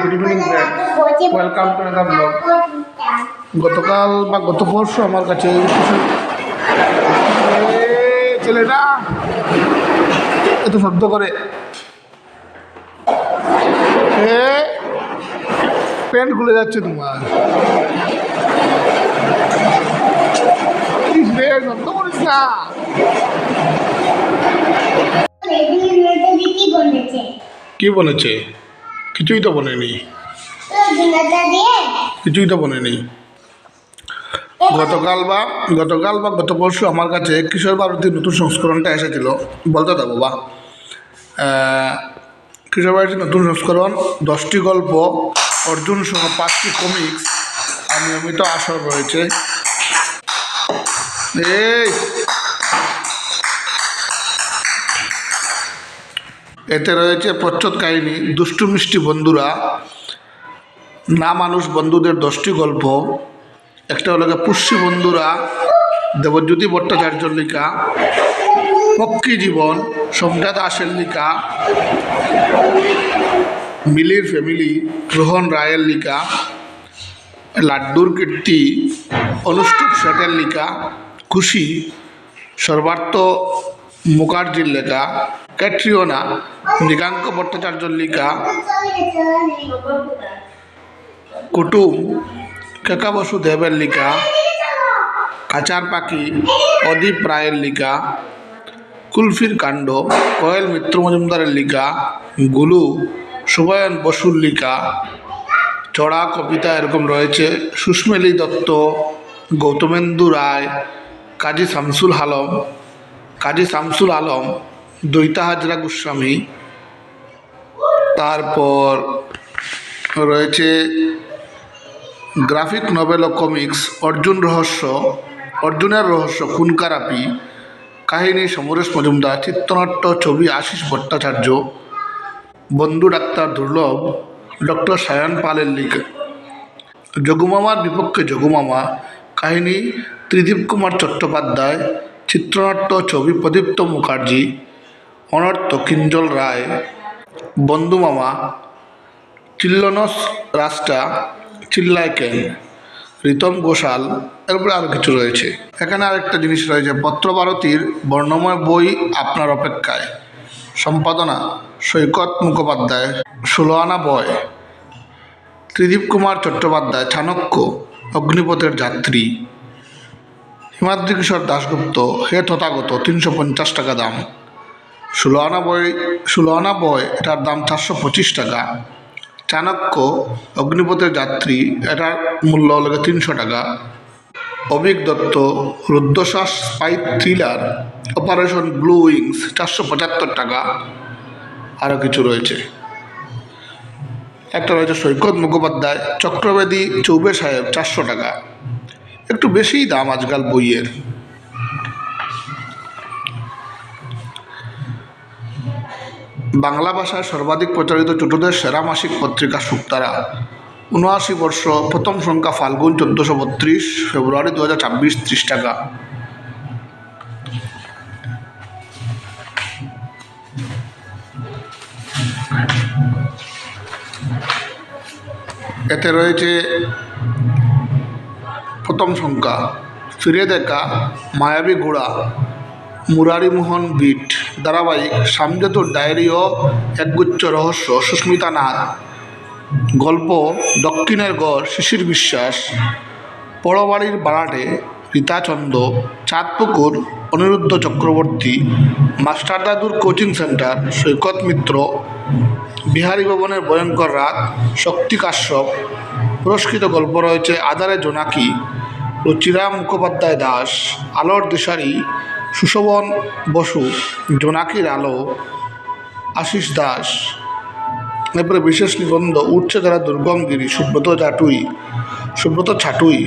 Good evening friend, welcome to another blog. গতকাল বা গত পরশু আমার কাছে ছেলেটা এত শব্দ করে প্যান্ট খুলে যাচ্ছে তোমার। শব্দ করিস না। কি বলেছে? কিছুই তো বলেনি, কিছুই তো বলেনি। গতকাল বা গত পরশু আমার কাছে কিশোর ভারতীর নতুন সংস্করণটা এসেছিল। বলতে দেবো বা কিশোর ভারতীর নতুন সংস্করণ, 10টি গল্প, অর্জুন সহ 5টি কমিক্স আর নিয়মিত আসর রয়েছে। এতে রয়েছে প্রচ্ছদ কাহিনী, দুষ্টু মিষ্টি বন্ধুরা, না মানুষ বন্ধুদের 10টি গল্প। একটা হলো পুষ্যি বন্ধুরা, দেবজ্যোতি ভট্টাচার্যর লেখা, পক্ষী জীবন, সোমদা দাসের লেখা, মিলির ফ্যামিলি, রোহন রায়ের লেখা, লাড্ডুর কীর্তি, অনুষ্ঠুপ শেঠের লেখা, খুশি সর্বার্থ মুখার্জির লেখা, ক্যাটরিওনা মৃগাঙ্ক ভট্টাচার্যর লেখা, কুটুম কেকা বসুদেবের লেখা, কাচার পাখি অদীপ রায়ের লেখা, কুলফির কাণ্ড কোয়েল মিত্র মজুমদারের লেখা, গুলু সুবয়ন বসুর লেখা, চড়া কবিতা এরকম রয়েছে, সুস্মেলী দত্ত, গৌতমেন্দু রায়, কাজী শামসুল আলম, দৈতা হাজরা গোস্বামী। তারপর রয়েছে গ্রাফিক নভেল ও কমিক্স, অর্জুনের রহস্য খুনকারাপি, কাহিনী সমরেশ মজুমদার, চিত্রনাট্য ছবি আশিস ভট্টাচার্য, বন্ধু ডাক্তার দুর্লভ ডক্টর সায়ন পালের লেখা, যোগুমামার বিপক্ষে যোগুমামা, কাহিনী ত্রিদীপ কুমার চট্টোপাধ্যায়, চিত্রনাট্য ছবি প্রদীপ্ত মুখার্জি, অনর্থ কিঞ্জল রায়, বন্ধুমামা, চিল্লনস রাস্টা, চিল্লায় কেন, রিতম ঘোষাল। এরপরে আরও কিছু রয়েছে। এখানে আরেকটা জিনিস রয়েছে, পত্রভারতীর বর্ণময় বই আপনার অপেক্ষায়, সম্পাদনা সৈকত মুখোপাধ্যায়, 16 আনা বয়, ত্রিদীপ কুমার চট্টোপাধ্যায়, চাণক্য, অগ্নিপথের যাত্রী, হিমাদ্রি কিশোর দাশগুপ্ত, হে তথাগত, 350 টাকা দাম। 16 আনা বয় এটার দাম 425 টাকা। চাণক্য অগ্নিপথের যাত্রী এটার মূল্য হল 300 টাকা। অভিক দত্ত রুদ্ধশ্বাস spy thriller operation blue wings 475 টাকা। আরও কিছু রয়েছে। একটা রয়েছে সৈকত মুখোপাধ্যায় চক্রবেদী চৌবে সাহেব, 400 টাকা। একটু বেশিই দাম আজকাল বইয়ের। বাংলা ভাষায় সর্বাধিক প্রচারিত ছোটদের সেরা মাসিক পত্রিকা শুকতারা, 79 বর্ষ, প্রথম সংখ্যা ফাল্গুন 1432, ফেব্রুয়ারি 2024, 30 টাকা। এতে রয়েছে প্রথম সংখ্যা ফিরে দেখা, মায়াবী ঘোড়া, মুরারি মোহন বিট, ধারাবাহিক সামজাতুর ডায়েরি ও একগুচ্ছ রহস্য, সুস্মিতা নাথ, গল্প দক্ষিণের গড়, শিশির বিশ্বাস, পড়বাড়ির বাড়াটে, রীতাচন্দ, চাঁদপুকুর, অনিরুদ্ধ চক্রবর্তী, মাস্টার দাদুর কোচিং সেন্টার, সৈকত মিত্র, বিহারী ভবনের ভয়ঙ্কর রাত, শক্তি কাশ্যপ। পুরস্কৃত গল্প রয়েছে আধারে জোনাকি, রুচিরাম মুখোপাধ্যায় দাস, আলোর দিশারি, সুশোভন বসু, জোনাকির আলো, আশিস দাস। এরপরে বিশেষ নিবন্ধ উঠছে যারা দুর্গমগিরি, সুব্রত ছাটুই,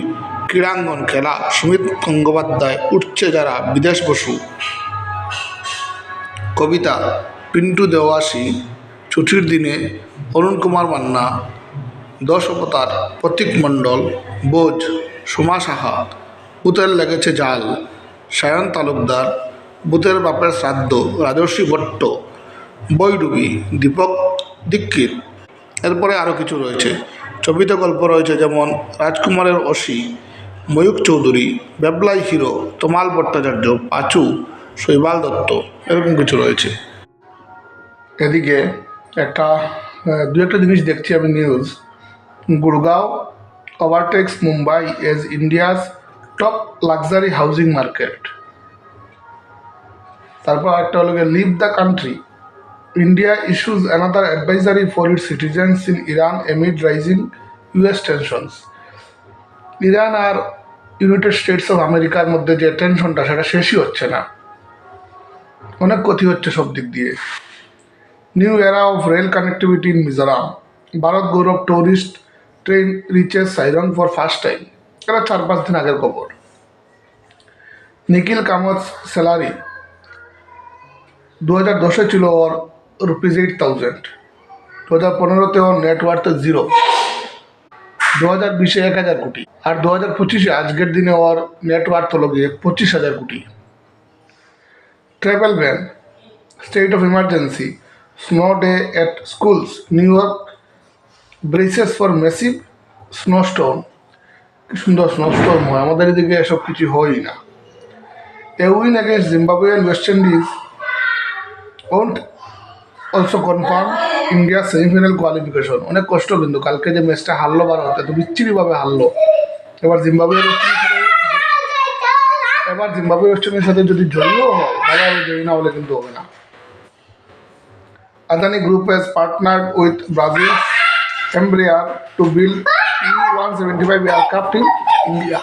ক্রীড়াঙ্গন খেলা, সুমিত গঙ্গোপাধ্যায়, উঠছে যারা বিদেশ বসু। কবিতা পিন্টু দেওয়াসী, ছুটির দিনে অরুণ কুমার মান্না, 10 অবতার প্রতীক মণ্ডল, বোঝ সোমা সাহা, ভূতের লেগেছে জাল, সায়ন তালুকদার, ভূতের বাপের শ্রাদ্ধ, রাজর্ষি ভট্ট, বৈডুবি দীপক দীক্ষিত, এরপরে আরও কিছু রয়েছে, ছবিতে গল্প রয়েছে, যেমন রাজকুমারের অসি, ময়ূক চৌধুরী, বেবলাই হিরো, তমাল ভট্টাচার্য, পাঁচু, শৈবাল দত্ত, এরকম কিছু রয়েছে। এদিকে একটা দু একটা জিনিস দেখছি আমি news, Gurgaon overtakes Mumbai as India's top luxury housing market. তারপর একটা হলো leave the country, India issues another advisory for its citizens in Iran amid rising US tensions. Iran আর ইউনাইটেড স্টেটস অফ আমেরিকার মধ্যে যে টেনশনটা সেটা শেষই হচ্ছে না, অনেক ক্ষতি হচ্ছে সব দিক দিয়ে। New era of rail connectivity in Mizoram, Bharat Gaurav tourist train reaches Sairang for first time. এটা 4-5 দিন আগের খবর। নিখিল কামত's স্যালারি 2010 ছিল ওর ₹8,000, 2015-তে ওর নেটওয়ার্থ 0, 2020-এ 1,000 কোটি, আর 2025-এ আজকের দিনে ওর নেটওয়ার্থ হলো গিয়ে 25,000 কোটি। Travel ban, state of emergency, snow day at schools, new York braces for massive snowstorm. কি সুন্দর স্নোস্টর্ম হয়, আমাদের এদিকে এসব কিছু হয়ই না। A win against Zimbabwe and west Indies won't also confirm India semifinal qualification. অনেক কষ্ট, কিন্তু কালকে যে ম্যাচটা হারলো ভারত, এত বিচ্ছিরিভাবে হারলো। এবার জিম্বাবুয়ে ওয়েস্ট ইন্ডিজের সাথে যদি জয়ীও হয় তাহলে আমি জয়ী না হলে কিন্তু হবে না। Adani Group has partnered with Brazil's Embraer to build E-175 aircraft in India.